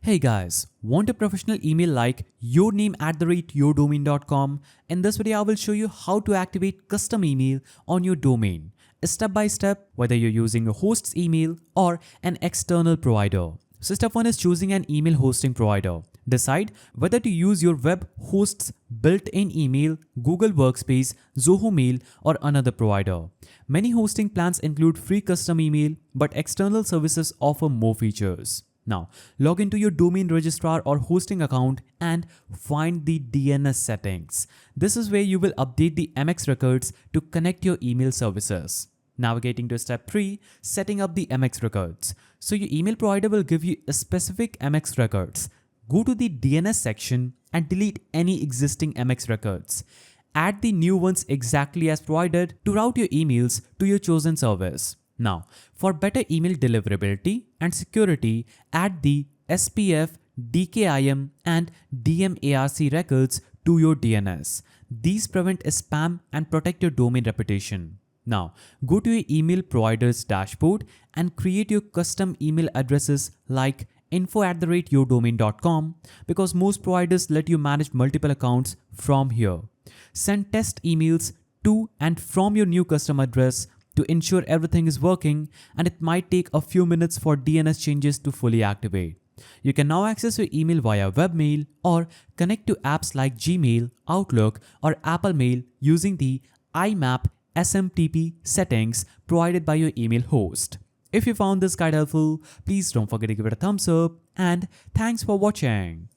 Hey guys, want a professional email like yourname@yourdomain.com? In this video, I will show you how to activate custom email on your domain, step by step, whether you're using a host's email or an external provider. So step 1 is choosing an email hosting provider. Decide whether to use your web host's built-in email, Google Workspace, Zoho Mail, or another provider. Many hosting plans include free custom email, but external services offer more features. Now, log into your domain registrar or hosting account and find the DNS settings. This is where you will update the MX records to connect your email services. Navigating to step 3, setting up the MX records. So your email provider will give you a specific MX records. Go to the DNS section and delete any existing MX records. Add the new ones exactly as provided to route your emails to your chosen service. Now, for better email deliverability and security, add the SPF, DKIM, and DMARC records to your DNS. These prevent spam and protect your domain reputation. Now, go to your email provider's dashboard and create your custom email addresses like info@yourdomain.com because most providers let you manage multiple accounts from here. Send test emails to and from your new custom address to ensure everything is working, and it might take a few minutes for DNS changes to fully activate. You can now access your email via webmail or connect to apps like Gmail, Outlook, or Apple Mail using the IMAP SMTP settings provided by your email host. If you found this guide helpful, please don't forget to give it a thumbs up, and thanks for watching.